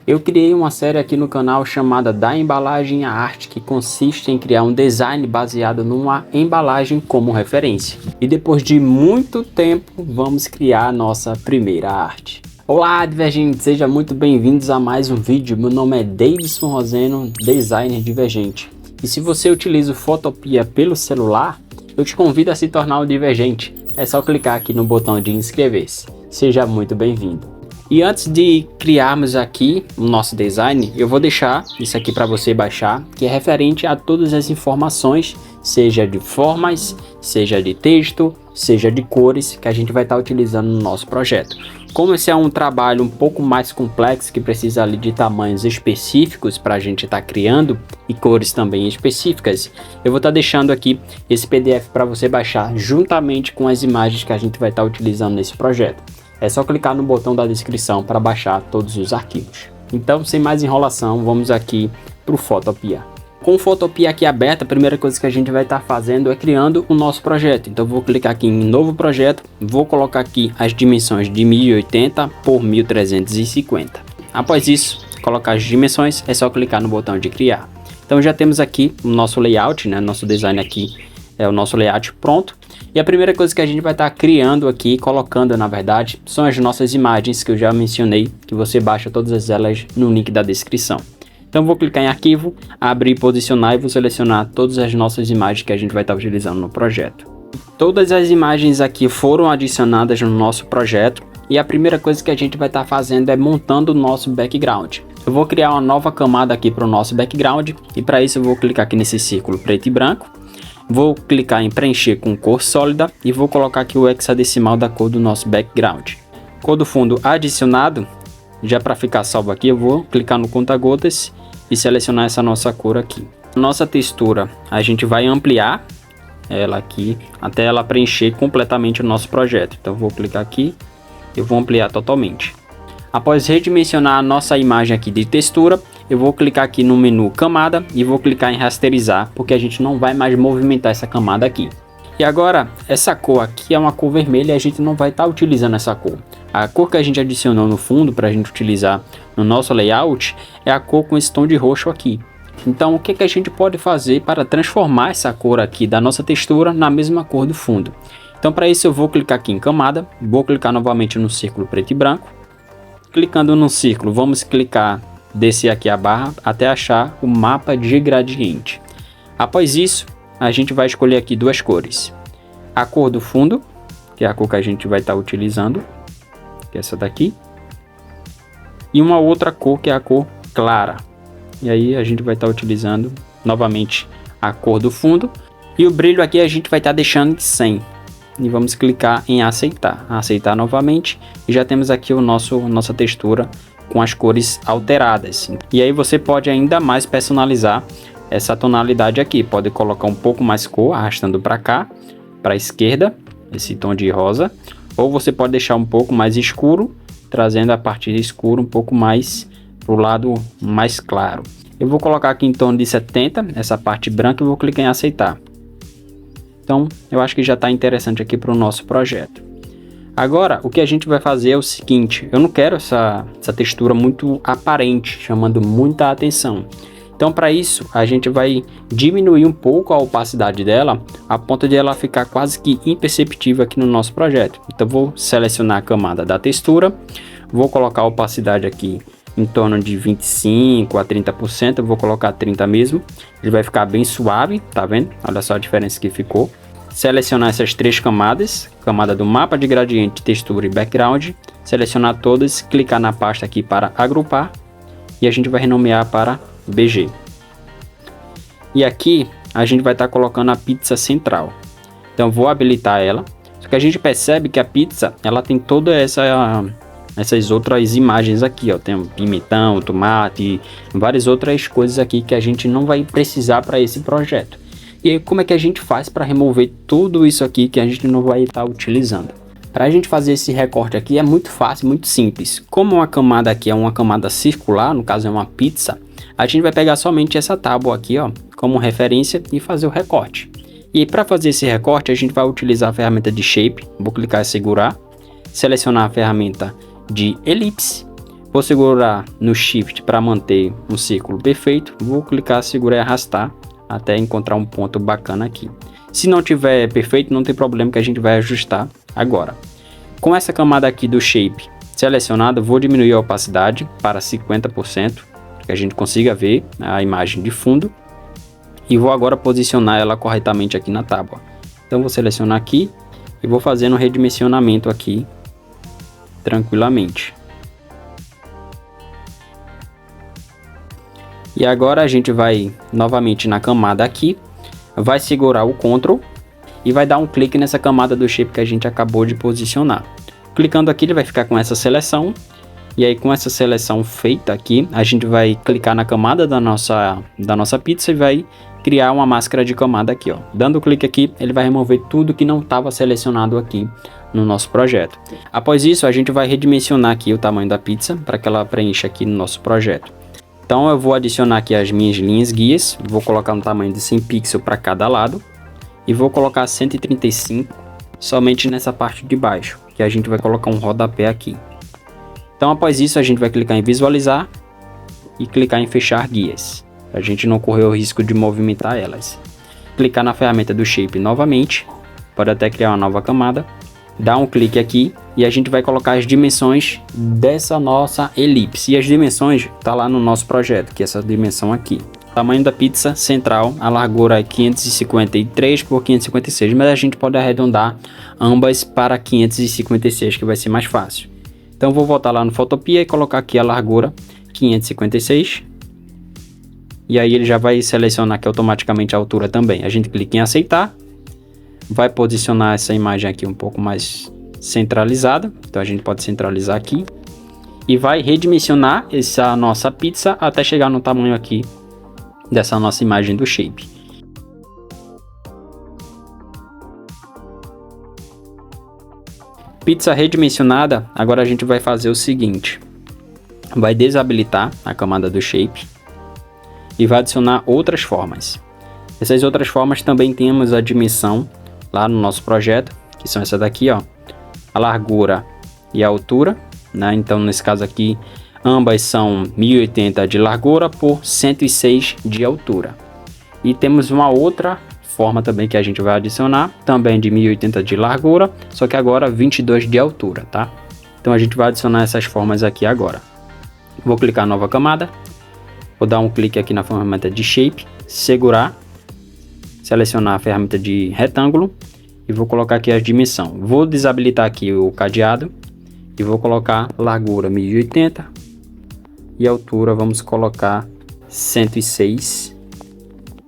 Eu criei uma série aqui no canal chamada Da Embalagem à Arte, que consiste em criar um design baseado numa embalagem como referência. E depois de muito tempo, vamos criar a nossa primeira arte. Olá, divergentes! Sejam muito bem-vindos a mais um vídeo. Meu nome é Davidson Roseno, designer divergente. E se você utiliza o Photopea pelo celular, eu te convido a se tornar um divergente. É só clicar aqui no botão de inscrever-se. Seja muito bem-vindo. E antes de criarmos aqui o nosso design, eu vou deixar isso aqui para você baixar, que é referente a todas as informações, seja de formas, seja de texto, seja de cores, que a gente vai estar utilizando no nosso projeto. Como esse é um trabalho um pouco mais complexo, que precisa ali de tamanhos específicos para a gente estar criando e cores também específicas, eu vou estar deixando aqui esse PDF para você baixar juntamente com as imagens que a gente vai estar utilizando nesse projeto. É só clicar no botão da descrição para baixar todos os arquivos. Então, sem mais enrolação, vamos aqui para o Photopea. Com o Photopea aqui aberto, a primeira coisa que a gente vai estar fazendo é criando o nosso projeto. Então, vou clicar aqui em novo projeto, vou colocar aqui as dimensões de 1080 por 1350. Após isso, colocar as dimensões, é só clicar no botão de criar. Então, já temos aqui o nosso layout, né? Nosso design aqui é o nosso layout pronto. E a primeira coisa que a gente vai estar criando aqui, colocando na verdade, são as nossas imagens que eu já mencionei, que você baixa todas elas no link da descrição. Então vou clicar em arquivo, abrir e posicionar e vou selecionar todas as nossas imagens que a gente vai estar utilizando no projeto. Todas as imagens aqui foram adicionadas no nosso projeto e a primeira coisa que a gente vai estar fazendo é montando o nosso background. Eu vou criar uma nova camada aqui para o nosso background e para isso eu vou clicar aqui nesse círculo preto e branco. Vou clicar em preencher com cor sólida e vou colocar aqui o hexadecimal da cor do nosso background. Cor do fundo adicionado, já para ficar salvo aqui eu vou clicar no conta-gotas e selecionar essa nossa cor aqui. Nossa textura a gente vai ampliar ela aqui até ela preencher completamente o nosso projeto. Então vou clicar aqui e vou ampliar totalmente. Após redimensionar a nossa imagem aqui de textura, eu vou clicar aqui no menu camada e vou clicar em rasterizar, porque a gente não vai mais movimentar essa camada aqui. E agora, essa cor aqui é uma cor vermelha e a gente não vai estar utilizando essa cor. A cor que a gente adicionou no fundo para a gente utilizar no nosso layout é a cor com esse tom de roxo aqui. Então o que a gente pode fazer para transformar essa cor aqui da nossa textura na mesma cor do fundo? Então para isso eu vou clicar aqui em camada, vou clicar novamente no círculo preto e branco. Clicando no círculo, vamos clicar, descer aqui a barra até achar o mapa de gradiente. Após isso, a gente vai escolher aqui duas cores. A cor do fundo, que é a cor que a gente vai estar utilizando, que é essa daqui. E uma outra cor, que é a cor clara. E aí a gente vai estar utilizando novamente a cor do fundo. E o brilho aqui a gente vai estar deixando de 100. E vamos clicar em aceitar. Aceitar novamente. E já temos aqui nossa textura com as cores alteradas. E aí você pode ainda mais personalizar essa tonalidade aqui. Pode colocar um pouco mais cor, arrastando para cá, para a esquerda, esse tom de rosa. Ou você pode deixar um pouco mais escuro, trazendo a parte escura um pouco mais para o lado mais claro. Eu vou colocar aqui em torno de 70, essa parte branca, e vou clicar em aceitar. Então, eu acho que já está interessante aqui para o nosso projeto. Agora, o que a gente vai fazer é o seguinte, eu não quero essa textura muito aparente, chamando muita atenção. Então, para isso, a gente vai diminuir um pouco a opacidade dela, a ponto de ela ficar quase que imperceptível aqui no nosso projeto. Então, vou selecionar a camada da textura, vou colocar a opacidade aqui em torno de 25 a 30%, eu vou colocar 30 mesmo, ele vai ficar bem suave, tá vendo? Olha só a diferença que ficou. Selecionar essas três camadas, camada do mapa de gradiente, textura e background, selecionar todas, clicar na pasta aqui para agrupar e a gente vai renomear para BG. E aqui a gente vai estar colocando a pizza central, então vou habilitar ela, só que a gente percebe que a pizza ela tem toda essas outras imagens aqui, ó, tem um pimentão, tomate, várias outras coisas aqui que a gente não vai precisar para esse projeto. E aí, como é que a gente faz para remover tudo isso aqui que a gente não vai estar utilizando? Para a gente fazer esse recorte aqui é muito fácil, muito simples. Como a camada aqui é uma camada circular, no caso é uma pizza, a gente vai pegar somente essa tábua aqui, ó, como referência e fazer o recorte. E para fazer esse recorte a gente vai utilizar a ferramenta de Shape, vou clicar em segurar, selecionar a ferramenta de elipse, Vou segurar no Shift para manter um círculo perfeito. Vou clicar, segurar e arrastar até encontrar um ponto bacana aqui. Se não tiver perfeito, não tem problema, que a gente vai ajustar agora. Com essa camada aqui do shape selecionada, vou diminuir a opacidade para 50%, para que a gente consiga ver a imagem de fundo. E vou agora posicionar ela corretamente aqui na tábua. Então vou selecionar aqui e vou fazendo um redimensionamento aqui tranquilamente. E agora a gente vai novamente na camada aqui, vai segurar o Ctrl e vai dar um clique nessa camada do shape que a gente acabou de posicionar. Clicando aqui, ele vai ficar com essa seleção. E aí, com essa seleção feita aqui, a gente vai clicar na camada da nossa pizza e vai criar uma máscara de camada aqui, ó. Dando clique aqui, ele vai remover tudo que não estava selecionado aqui no nosso projeto. Após isso, a gente vai redimensionar aqui o tamanho da pizza para que ela preencha aqui no nosso projeto. Então eu vou adicionar aqui as minhas linhas guias, vou colocar um tamanho de 100 pixels para cada lado e vou colocar 135 somente nessa parte de baixo, que a gente vai colocar um rodapé aqui. Então após isso a gente vai clicar em visualizar e clicar em fechar guias, para a gente não correr o risco de movimentar elas. Clicar na ferramenta do shape novamente, pode até criar uma nova camada, dar um clique aqui e a gente vai colocar as dimensões dessa nossa elipse. E as dimensões tá lá no nosso projeto, que é essa dimensão aqui. Tamanho da pizza central, a largura é 553 por 556, mas a gente pode arredondar ambas para 556, que vai ser mais fácil. Então vou voltar lá no Photopea e colocar aqui a largura 556. E aí ele já vai selecionar aqui automaticamente a altura também. A gente clica em aceitar. Vai posicionar essa imagem aqui um pouco mais centralizada. Então a gente pode centralizar aqui. E vai redimensionar essa nossa pizza até chegar no tamanho aqui dessa nossa imagem do shape. Pizza redimensionada, agora a gente vai fazer o seguinte. Vai desabilitar a camada do shape e vai adicionar outras formas. Essas outras formas também temos a dimensão lá no nosso projeto, que são essa daqui, ó, a largura e a altura, né? Então nesse caso aqui, ambas são 1080 de largura por 106 de altura. E temos uma outra forma também que a gente vai adicionar, também de 1080 de largura, só que agora 22 de altura, tá? Então a gente vai adicionar essas formas aqui agora. Vou clicar em nova camada, vou dar um clique aqui na ferramenta de shape, segurar, selecionar a ferramenta de retângulo e vou colocar aqui as dimensões. Vou desabilitar aqui o cadeado e vou colocar largura 1080 e altura vamos colocar 106,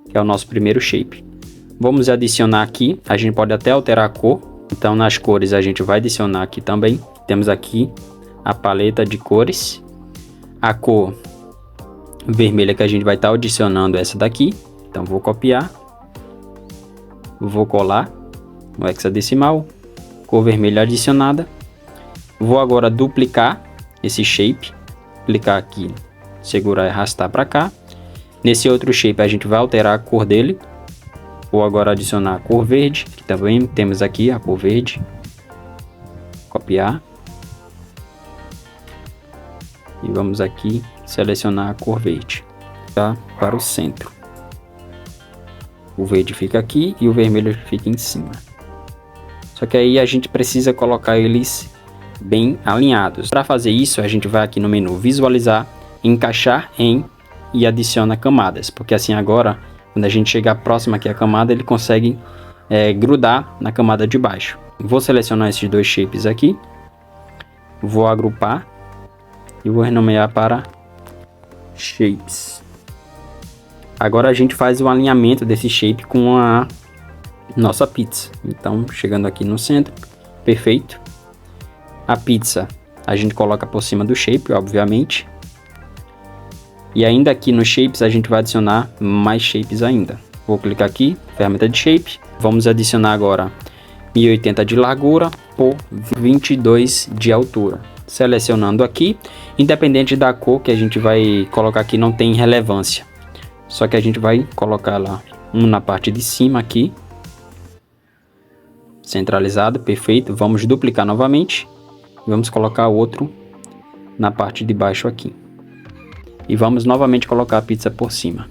que é o nosso primeiro shape. Vamos adicionar aqui, a gente pode até alterar a cor, então nas cores a gente vai adicionar aqui também. Temos aqui a paleta de cores, a cor vermelha que a gente vai estar adicionando essa daqui, então vou copiar, vou colar no hexadecimal, cor vermelha adicionada. Vou agora duplicar esse shape, clicar aqui, segurar e arrastar para cá. Nesse outro shape a gente vai alterar a cor dele. Vou agora adicionar a cor verde, que também temos aqui a cor verde. Copiar. E vamos aqui selecionar a cor verde, tá? Para o centro. O verde fica aqui e o vermelho fica em cima. Só que aí a gente precisa colocar eles bem alinhados. Para fazer isso, a gente vai aqui no menu visualizar, encaixar em e adiciona camadas, porque assim agora, quando a gente chegar próximo aqui à camada, ele consegue grudar na camada de baixo. Vou selecionar esses dois shapes aqui, vou agrupar e vou renomear para shapes. Agora a gente faz o alinhamento desse shape com a nossa pizza. Então, chegando aqui no centro, perfeito. A pizza a gente coloca por cima do shape, obviamente. E ainda aqui no shapes a gente vai adicionar mais shapes ainda. Vou clicar aqui, ferramenta de shape. Vamos adicionar agora 1080 de largura por 22 de altura. Selecionando aqui, independente da cor que a gente vai colocar aqui, não tem relevância. Só que a gente vai colocar lá um na parte de cima aqui. Centralizado, perfeito. Vamos duplicar novamente. Vamos colocar outro na parte de baixo aqui. E vamos novamente colocar a pizza por cima.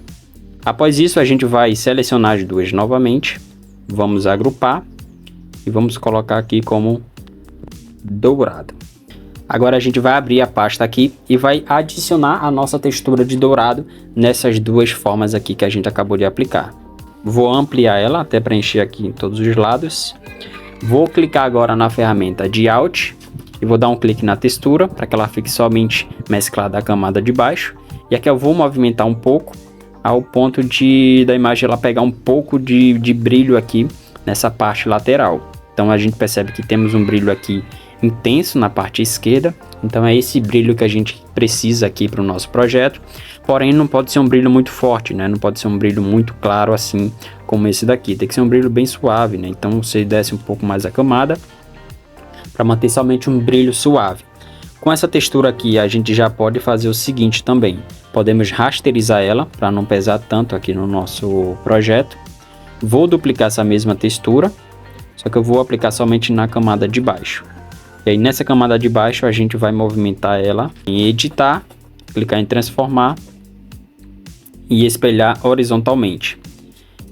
Após isso, a gente vai selecionar as duas novamente. Vamos agrupar e vamos colocar aqui como dourado. Agora a gente vai abrir a pasta aqui e vai adicionar a nossa textura de dourado nessas duas formas aqui que a gente acabou de aplicar. Vou ampliar ela até preencher aqui em todos os lados. Vou clicar agora na ferramenta de Alt e vou dar um clique na textura para que ela fique somente mesclada à camada de baixo. E aqui eu vou movimentar um pouco ao ponto da imagem ela pegar um pouco de brilho aqui nessa parte lateral. Então a gente percebe que temos um brilho aqui intenso na parte esquerda, então é esse brilho que a gente precisa aqui para o nosso projeto, porém não pode ser um brilho muito forte, né? Não pode ser um brilho muito claro assim como esse daqui, tem que ser um brilho bem suave, né? Então você desce um pouco mais a camada para manter somente um brilho suave. Com essa textura aqui a gente já pode fazer o seguinte também, podemos rasterizar ela para não pesar tanto aqui no nosso projeto. Vou duplicar essa mesma textura, só que eu vou aplicar somente na camada de baixo. E aí nessa camada de baixo a gente vai movimentar ela em editar, clicar em transformar e espelhar horizontalmente.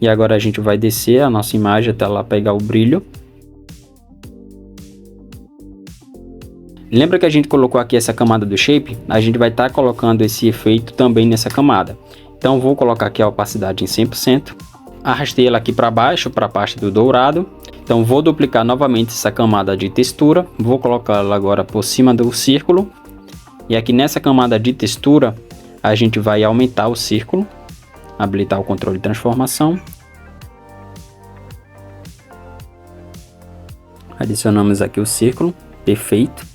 E agora a gente vai descer a nossa imagem até ela pegar o brilho. Lembra que a gente colocou aqui essa camada do shape? A gente vai estar colocando esse efeito também nessa camada. Então vou colocar aqui a opacidade em 100%. Arrastei ela aqui para baixo, para a parte do dourado. Então vou duplicar novamente essa camada de textura, vou colocar ela agora por cima do círculo. E aqui nessa camada de textura, a gente vai aumentar o círculo, habilitar o controle de transformação. Adicionamos aqui o círculo, perfeito.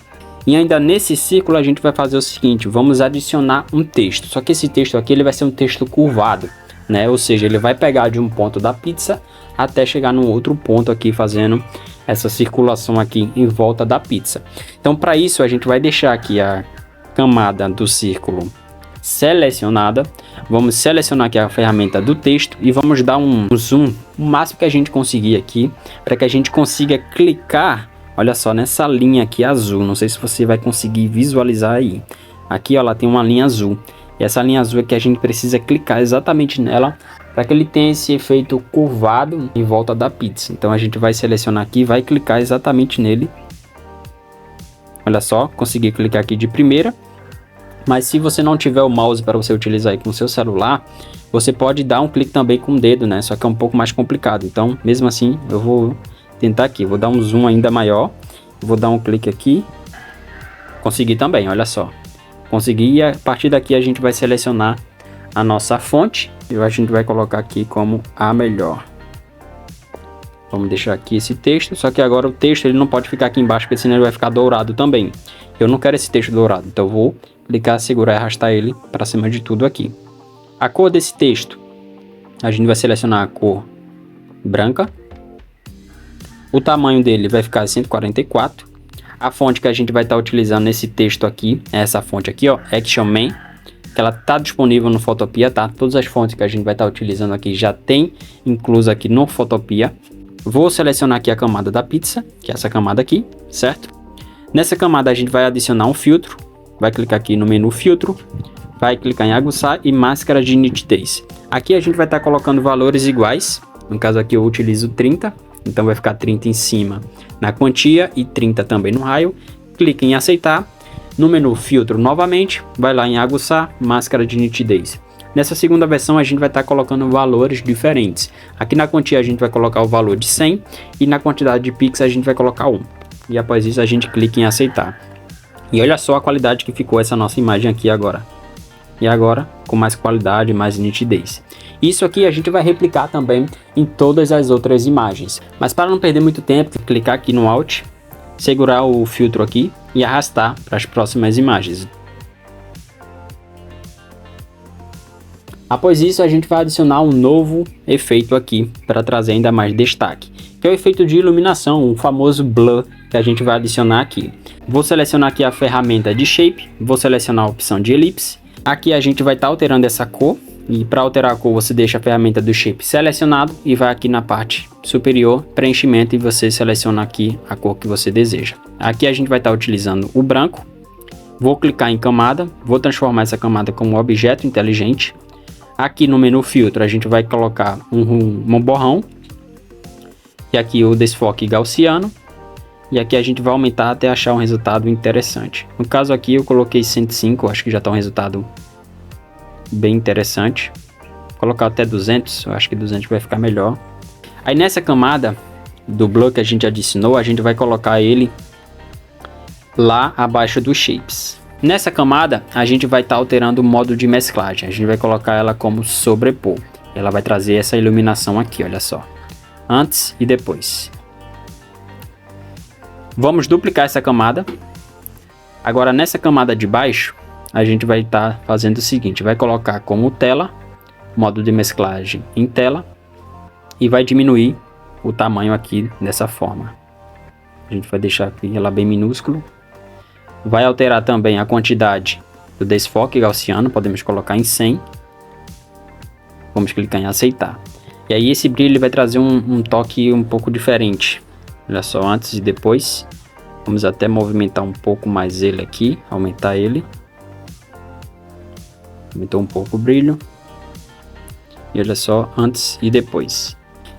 E ainda nesse círculo a gente vai fazer o seguinte, vamos adicionar um texto. Só que esse texto aqui ele vai ser um texto curvado, né? Ou seja, ele vai pegar de um ponto da pizza até chegar num outro ponto aqui, fazendo essa circulação aqui em volta da pizza. Então para isso a gente vai deixar aqui a camada do círculo selecionada. Vamos selecionar aqui a ferramenta do texto e vamos dar um zoom o máximo que a gente conseguir aqui, para que a gente consiga clicar, olha só, nessa linha aqui azul. Não sei se você vai conseguir visualizar aí. Aqui ó, ela tem uma linha azul. E essa linha azul é que a gente precisa clicar exatamente nela para que ele tenha esse efeito curvado em volta da pizza. Então a gente vai selecionar aqui e vai clicar exatamente nele. Olha só, consegui clicar aqui de primeira. Mas se você não tiver o mouse para você utilizar aí com o seu celular, você pode dar um clique também com o dedo, né? Só que é um pouco mais complicado. Então, mesmo assim, eu vou tentar aqui. Vou dar um zoom ainda maior. Vou dar um clique aqui. Consegui também, olha só. Consegui, e a partir daqui a gente vai selecionar a nossa fonte e a gente vai colocar aqui como a melhor. Vamos deixar aqui esse texto, só que agora o texto ele não pode ficar aqui embaixo, porque senão ele vai ficar dourado também. Eu não quero esse texto dourado, então eu vou clicar, segurar e arrastar ele para cima de tudo aqui. A cor desse texto, a gente vai selecionar a cor branca. O tamanho dele vai ficar 144. A fonte que a gente vai estar utilizando nesse texto aqui é essa fonte aqui, ó, Action Man, que ela está disponível no Photopea, tá? Todas as fontes que a gente vai estar utilizando aqui já tem incluso aqui no Photopea. Vou selecionar aqui a camada da pizza, que é essa camada aqui, certo? Nessa camada a gente vai adicionar um filtro, vai clicar aqui no menu filtro, vai clicar em aguçar e máscara de nitidez. Aqui a gente vai estar colocando valores iguais, no caso aqui eu utilizo 30, então vai ficar 30 em cima na quantia e 30 também no raio. Clique em aceitar, no menu filtro novamente, vai lá em aguçar, máscara de nitidez. Nessa segunda versão a gente vai estar colocando valores diferentes. Aqui na quantia a gente vai colocar o valor de 100 e na quantidade de pixels a gente vai colocar 1. E após isso a gente clica em aceitar. E olha só a qualidade que ficou essa nossa imagem aqui agora. E agora com mais qualidade, mais nitidez. Isso aqui a gente vai replicar também em todas as outras imagens. Mas para não perder muito tempo, clicar aqui no Alt, segurar o filtro aqui e arrastar para as próximas imagens. Após isso a gente vai adicionar um novo efeito aqui para trazer ainda mais destaque, que é o efeito de iluminação, o famoso blur que a gente vai adicionar aqui. Vou selecionar aqui a ferramenta de Shape, vou selecionar a opção de elipse. Aqui a gente vai estar alterando essa cor, e para alterar a cor você deixa a ferramenta do Shape selecionado e vai aqui na parte superior, preenchimento, e você seleciona aqui a cor que você deseja. Aqui a gente vai estar utilizando o branco. Vou clicar em camada, vou transformar essa camada como objeto inteligente. Aqui no menu filtro a gente vai colocar um borrão. E aqui o desfoque gaussiano. E aqui a gente vai aumentar até achar um resultado interessante. No caso aqui eu coloquei 105, acho que já está um resultado bem interessante. Vou colocar até 200, eu acho que 200 vai ficar melhor. Aí nessa camada do blur que a gente adicionou, a gente vai colocar ele lá abaixo dos shapes. Nessa camada a gente vai estar alterando o modo de mesclagem. A gente vai colocar ela como sobrepor. Ela vai trazer essa iluminação aqui, olha só. Antes e depois. Vamos duplicar essa camada. Agora nessa camada de baixo, a gente vai estar fazendo o seguinte. Vai colocar como tela, modo de mesclagem em tela. E vai diminuir o tamanho aqui dessa forma. A gente vai deixar aqui ela bem minúsculo. Vai alterar também a quantidade do desfoque gaussiano. Podemos colocar em 100. Vamos clicar em aceitar. E aí esse brilho vai trazer um toque um pouco diferente. Olha só, antes e depois. Vamos até movimentar um pouco mais ele aqui. Aumentar ele. Aumentou um pouco o brilho. E olha só, antes e depois.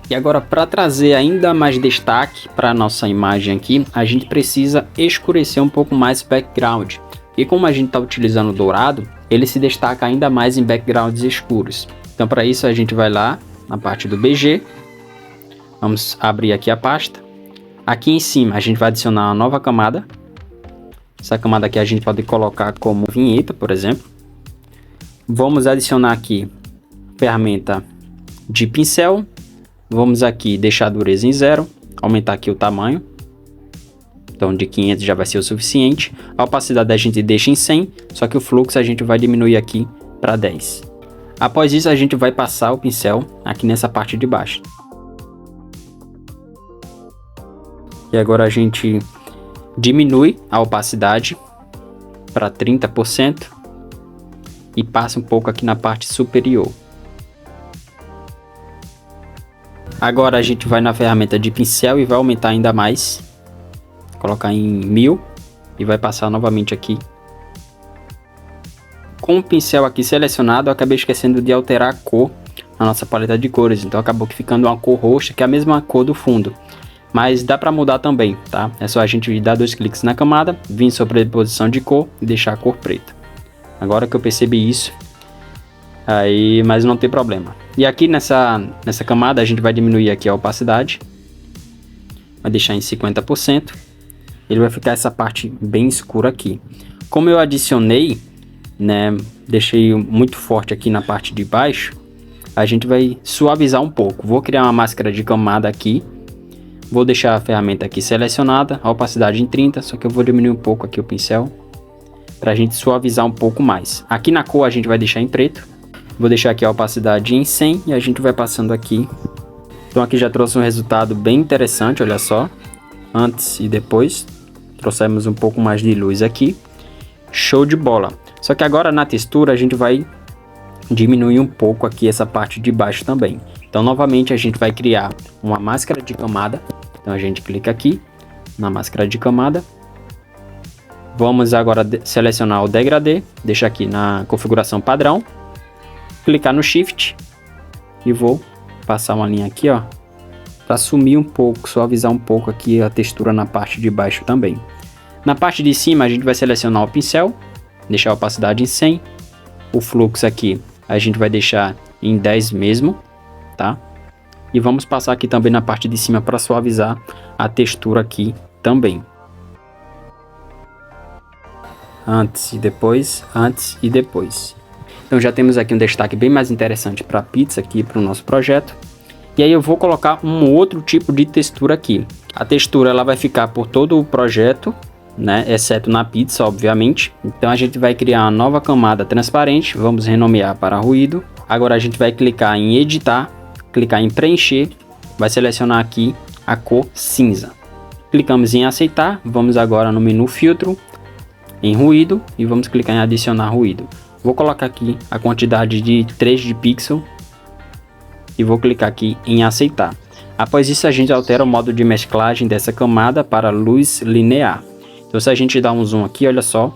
E agora, para trazer ainda mais destaque para a nossa imagem aqui, a gente precisa escurecer um pouco mais o background. E como a gente está utilizando o dourado, ele se destaca ainda mais em backgrounds escuros. Então para isso a gente vai lá na parte do BG. Vamos abrir aqui a pasta. Aqui em cima a gente vai adicionar uma nova camada. Essa camada aqui a gente pode colocar como vinheta, por exemplo. Vamos adicionar aqui ferramenta de pincel. Vamos aqui deixar a dureza em 0. Aumentar aqui o tamanho. Então de 500 já vai ser o suficiente. A opacidade a gente deixa em 100. Só que o fluxo a gente vai diminuir aqui para 10. Após isso a gente vai passar o pincel aqui nessa parte de baixo. E agora a gente diminui a opacidade para 30% e passa um pouco aqui na parte superior. Agora a gente vai na ferramenta de pincel e vai aumentar ainda mais. Colocar em 1000 e vai passar novamente aqui. Com o pincel aqui selecionado, eu acabei esquecendo de alterar a cor na nossa paleta de cores. Então acabou que ficando uma cor roxa, que é a mesma cor do fundo. Mas dá para mudar também, tá? É só a gente dar 2 cliques na camada, vir em sobreposição de cor e deixar a cor preta. Agora que eu percebi isso, aí, mas não tem problema. E aqui nessa camada a gente vai diminuir aqui a opacidade. Vai deixar em 50%. Ele vai ficar essa parte bem escura aqui. Como eu adicionei, né, deixei muito forte aqui na parte de baixo, a gente vai suavizar um pouco. Vou criar uma máscara de camada aqui. Vou deixar a ferramenta aqui selecionada, a opacidade em 30, só que eu vou diminuir um pouco aqui o pincel, para a gente suavizar um pouco mais. Aqui na cor a gente vai deixar em preto, vou deixar aqui a opacidade em 100 e a gente vai passando aqui. Então aqui já trouxe um resultado bem interessante, olha só, antes e depois, trouxemos um pouco mais de luz aqui, show de bola. Só que agora na textura a gente vai diminuir um pouco aqui essa parte de baixo também. Então novamente a gente vai criar uma máscara de camada. Então a gente clica aqui na máscara de camada. Vamos agora selecionar o degradê, deixar aqui na configuração padrão. Clicar no Shift e vou passar uma linha aqui, ó, para sumir um pouco, suavizar um pouco aqui a textura na parte de baixo também. Na parte de cima a gente vai selecionar o pincel, deixar a opacidade em 100. O fluxo aqui a gente vai deixar em 10 mesmo, tá? E vamos passar aqui também na parte de cima para suavizar a textura aqui também. Antes e depois, antes e depois. Então já temos aqui um destaque bem mais interessante para a pizza aqui para o nosso projeto. E aí eu vou colocar um outro tipo de textura aqui. A textura ela vai ficar por todo o projeto, né, exceto na pizza, obviamente. Então a gente vai criar uma nova camada transparente, vamos renomear para ruído. Agora a gente vai clicar em editar, clicar em preencher, vai selecionar aqui a cor cinza. Clicamos em aceitar, vamos agora no menu filtro, em ruído e vamos clicar em adicionar ruído. Vou colocar aqui a quantidade de 3 de pixel e vou clicar aqui em aceitar. Após isso a gente altera o modo de mesclagem dessa camada para luz linear. Então se a gente dá um zoom aqui, olha só,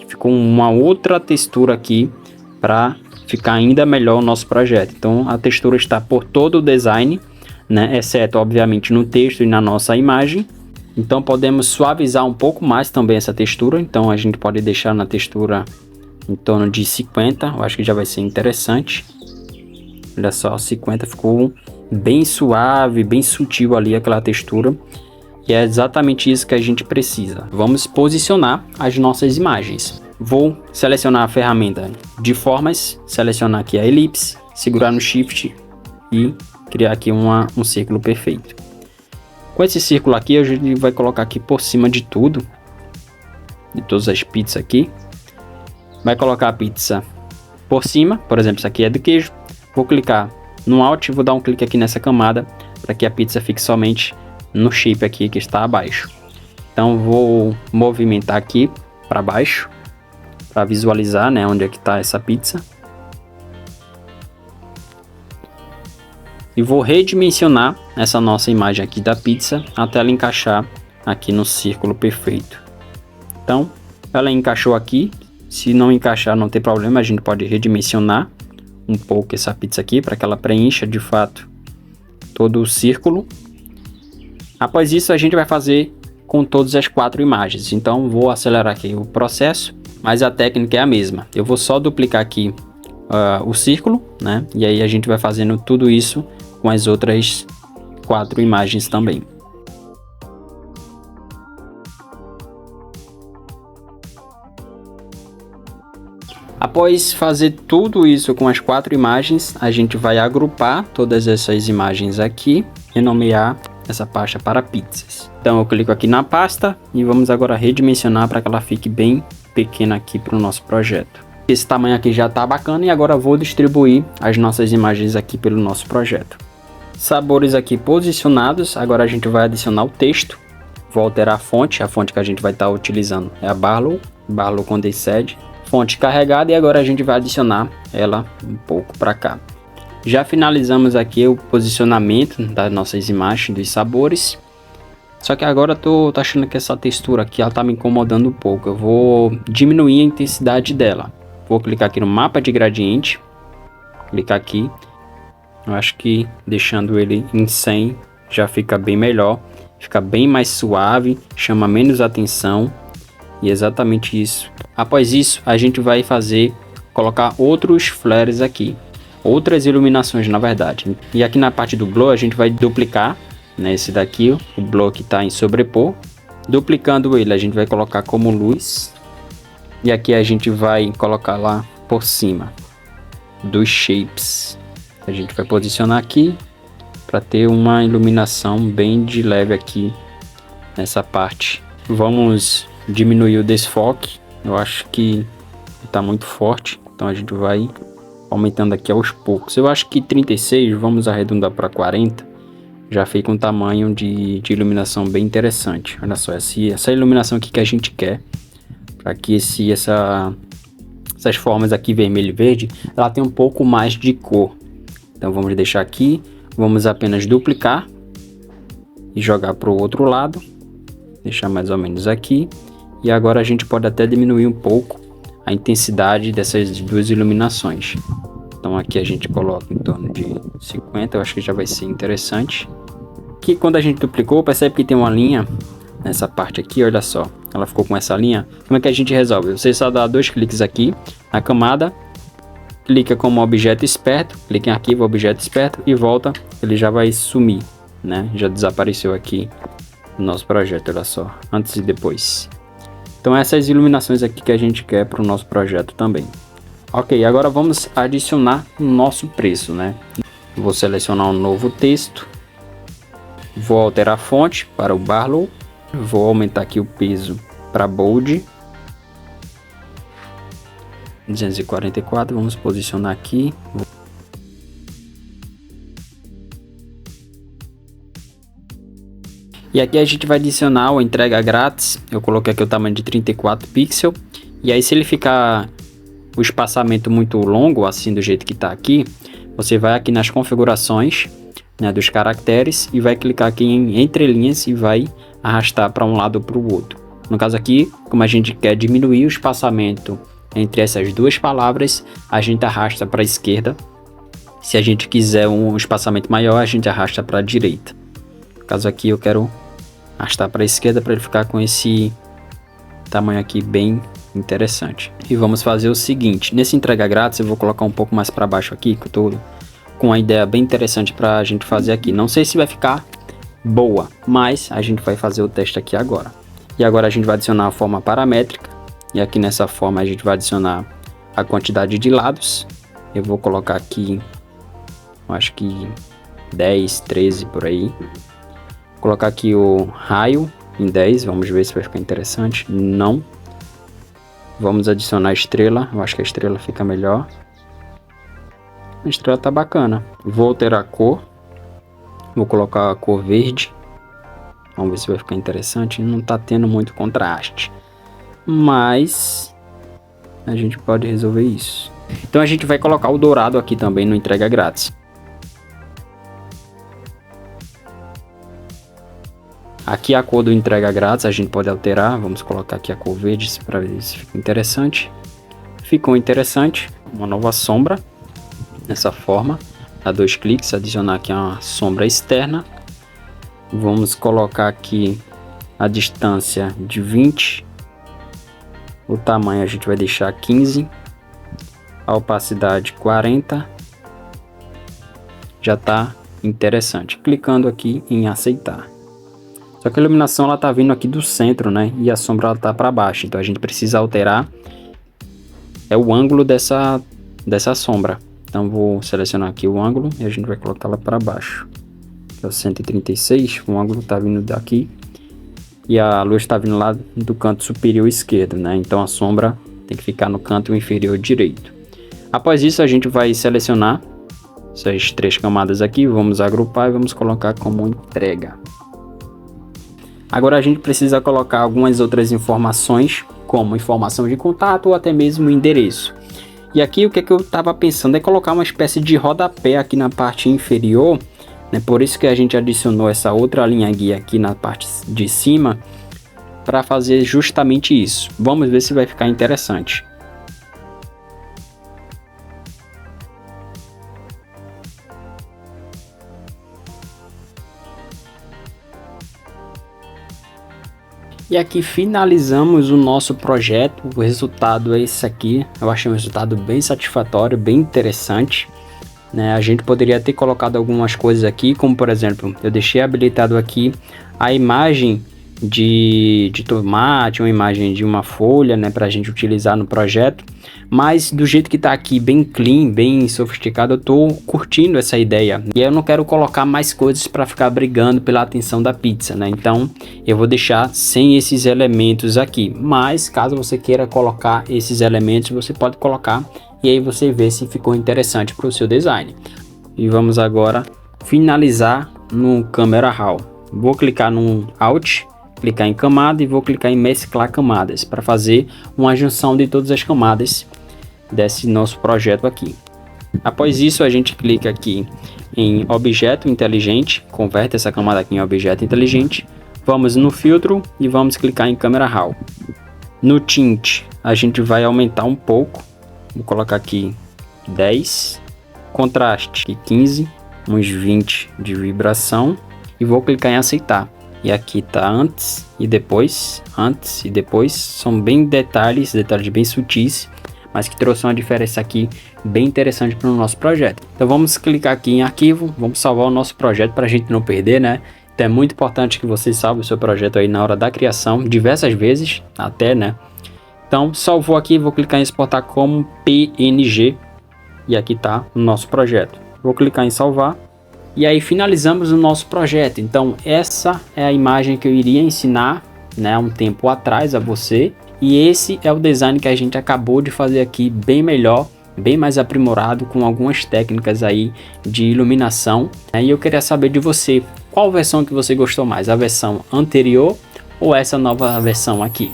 ficou uma outra textura aqui para ficar ainda melhor o nosso projeto. Então a textura está por todo o design, né, exceto obviamente no texto e na nossa imagem. Então podemos suavizar um pouco mais também essa textura, então a gente pode deixar na textura em torno de 50, eu acho que já vai ser interessante. Olha só, 50 ficou bem suave, bem sutil ali aquela textura. E é exatamente isso que a gente precisa. Vamos posicionar as nossas imagens. Vou selecionar a ferramenta de formas, selecionar aqui a elipse, segurar no Shift e criar aqui um círculo perfeito. Com esse círculo aqui, a gente vai colocar aqui por cima de tudo, de todas as pizzas aqui. Vai colocar a pizza por cima, por exemplo, isso aqui é de queijo. Vou clicar no Alt e vou dar um clique aqui nessa camada para que a pizza fique somente no shape aqui que está abaixo. Então vou movimentar aqui para baixo para visualizar, né, onde é que está essa pizza. E vou redimensionar essa nossa imagem aqui da pizza até ela encaixar aqui no círculo perfeito. Então ela encaixou aqui. Se não encaixar, não tem problema, a gente pode redimensionar um pouco essa pizza aqui para que ela preencha de fato todo o círculo. Após isso, a gente vai fazer com todas as 4 imagens. Então vou acelerar aqui o processo, mas a técnica é a mesma. Eu vou só duplicar aqui o círculo, né? E aí a gente vai fazendo tudo isso com as outras 4 imagens também. Após fazer tudo isso com as 4 imagens, a gente vai agrupar todas essas imagens aqui e nomear essa pasta para pizzas. Então eu clico aqui na pasta e vamos agora redimensionar para que ela fique bem pequena aqui para o nosso projeto. Esse tamanho aqui já está bacana e agora vou distribuir as nossas imagens aqui pelo nosso projeto. Sabores aqui posicionados, agora a gente vai adicionar o texto. Vou alterar a fonte que a gente vai estar utilizando é a Barlow Condensed. Fonte carregada e agora a gente vai adicionar ela um pouco para cá. Já finalizamos aqui o posicionamento das nossas imagens dos sabores. Só que agora tô achando que essa textura aqui ela tá me incomodando um pouco. Eu vou diminuir a intensidade dela. Vou clicar aqui no mapa de gradiente. Clicar aqui. Eu acho que deixando ele em 100 já fica bem melhor. Fica bem mais suave, chama menos atenção. E exatamente isso. Após isso, a gente vai colocar outros flares aqui. Outras iluminações, na verdade. E aqui na parte do blur, a gente vai duplicar, né, esse daqui, o blur que está em sobrepor. Duplicando ele, a gente vai colocar como luz. E aqui a gente vai colocar lá por cima dos shapes. A gente vai posicionar aqui para ter uma iluminação bem de leve aqui nessa parte. Vamos diminuir o desfoque, eu acho que está muito forte, então a gente vai aumentando aqui aos poucos. Eu acho que 36, vamos arredondar para 40, já fica um tamanho de iluminação bem interessante. Olha só, essa iluminação aqui que a gente quer, para que essas formas aqui vermelho e verde, ela tem um pouco mais de cor. Então vamos deixar aqui, vamos apenas duplicar e jogar para o outro lado, deixar mais ou menos aqui. E agora a gente pode até diminuir um pouco a intensidade dessas duas iluminações. Então aqui a gente coloca em torno de 50, eu acho que já vai ser interessante. Aqui quando a gente duplicou, percebe que tem uma linha nessa parte aqui, olha só. Ela ficou com essa linha. Como é que a gente resolve? Você só dá 2 cliques aqui na camada, clica como objeto esperto, clica em arquivo, objeto esperto e volta, ele já vai sumir, né? Já desapareceu aqui no nosso projeto, olha só, antes e depois. Então essas iluminações aqui que a gente quer para o nosso projeto também. Ok, agora vamos adicionar o nosso preço, né? Vou selecionar um novo texto. Vou alterar a fonte para o Barlow. Vou aumentar aqui o peso para Bold. 244, vamos posicionar aqui. E aqui a gente vai adicionar o entrega grátis. Eu coloquei aqui o tamanho de 34 pixels. E aí se ele ficar o espaçamento muito longo, assim do jeito que está aqui, você vai aqui nas configurações, né, dos caracteres e vai clicar aqui em entrelinhas e vai arrastar para um lado ou para o outro. No caso aqui, como a gente quer diminuir o espaçamento entre essas duas palavras, a gente arrasta para a esquerda. Se a gente quiser um espaçamento maior, a gente arrasta para a direita. No caso aqui eu quero arrastar para a esquerda para ele ficar com esse tamanho aqui bem interessante. E vamos fazer o seguinte, nesse entrega grátis eu vou colocar um pouco mais para baixo aqui, que eu tô com uma ideia bem interessante para a gente fazer aqui. Não sei se vai ficar boa, mas a gente vai fazer o teste aqui agora. E agora a gente vai adicionar a forma paramétrica, e aqui nessa forma a gente vai adicionar a quantidade de lados. Eu vou colocar aqui, eu acho que 10, 13 por aí. Vou colocar aqui o raio em 10, vamos ver se vai ficar interessante. Não. Vamos adicionar a estrela, eu acho que a estrela fica melhor. A estrela tá bacana. Vou alterar a cor. Vou colocar a cor verde. Vamos ver se vai ficar interessante. Não tá tendo muito contraste, mas a gente pode resolver isso. Então a gente vai colocar o dourado aqui também no entrega grátis. Aqui a cor do entrega grátis a gente pode alterar. Vamos colocar aqui a cor verde para ver se fica interessante. Ficou interessante. Uma nova sombra. Dessa forma. Dá 2 cliques. Adicionar aqui uma sombra externa. Vamos colocar aqui a distância de 20. O tamanho a gente vai deixar 15. A opacidade 40. Já está interessante. Clicando aqui em aceitar. Só que a iluminação ela tá vindo aqui do centro, né? E a sombra ela tá para baixo. Então a gente precisa alterar o ângulo dessa sombra. Então vou selecionar aqui o ângulo e a gente vai colocar ela para baixo. Que é o 136. O ângulo tá vindo daqui e a luz está vindo lá do canto superior esquerdo, né? Então a sombra tem que ficar no canto inferior direito. Após isso a gente vai selecionar essas 3 camadas aqui, vamos agrupar e vamos colocar como entrega. Agora a gente precisa colocar algumas outras informações, como informação de contato ou até mesmo endereço. E aqui o que eu estava pensando é colocar uma espécie de rodapé aqui na parte inferior, né? Por isso que a gente adicionou essa outra linha guia aqui na parte de cima, para fazer justamente isso. Vamos ver se vai ficar interessante. E aqui finalizamos o nosso projeto. O resultado é esse aqui. Eu achei um resultado bem satisfatório, bem interessante, né? A gente poderia ter colocado algumas coisas aqui, como por exemplo, eu deixei habilitado aqui a imagem de tomate, uma imagem de uma folha, né, para a gente utilizar no projeto. Mas do jeito que tá aqui, bem clean, bem sofisticado, eu tô curtindo essa ideia. E eu não quero colocar mais coisas para ficar brigando pela atenção da pizza, né? Então eu vou deixar sem esses elementos aqui. Mas caso você queira colocar esses elementos, você pode colocar. E aí você vê se ficou interessante para o seu design. E vamos agora finalizar no Camera Raw. Vou clicar no Alt, clicar em camada e vou clicar em mesclar camadas para fazer uma junção de todas as camadas desse nosso projeto aqui. Após isso a gente clica aqui em objeto inteligente, converte essa camada aqui em objeto inteligente. Vamos no filtro e vamos clicar em Camera Raw. No tint a gente vai aumentar um pouco, vou colocar aqui 10, contraste aqui 15, uns 20 de vibração e vou clicar em aceitar. E aqui tá antes e depois, são bem detalhes bem sutis, mas que trouxe uma diferença aqui bem interessante para o nosso projeto. Então vamos clicar aqui em arquivo, vamos salvar o nosso projeto para a gente não perder, né? Então é muito importante que você salve o seu projeto aí na hora da criação, diversas vezes até, né? Então salvou aqui, vou clicar em exportar como PNG e aqui tá o nosso projeto. Vou clicar em salvar. E aí finalizamos o nosso projeto. Então essa é a imagem que eu iria ensinar, né, um tempo atrás a você. E esse é o design que a gente acabou de fazer aqui, bem melhor, bem mais aprimorado, com algumas técnicas aí de iluminação. E eu queria saber de você, qual versão que você gostou mais? A versão anterior ou essa nova versão aqui?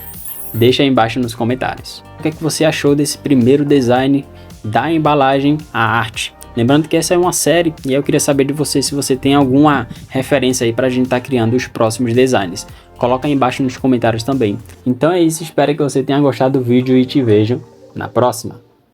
Deixa aí embaixo nos comentários. O que é que você achou desse primeiro design da embalagem à arte? Lembrando que essa é uma série e eu queria saber de você se você tem alguma referência aí para a gente estar criando os próximos designs. coloca aí embaixo nos comentários também. Então é isso, espero que você tenha gostado do vídeo e te vejo na próxima.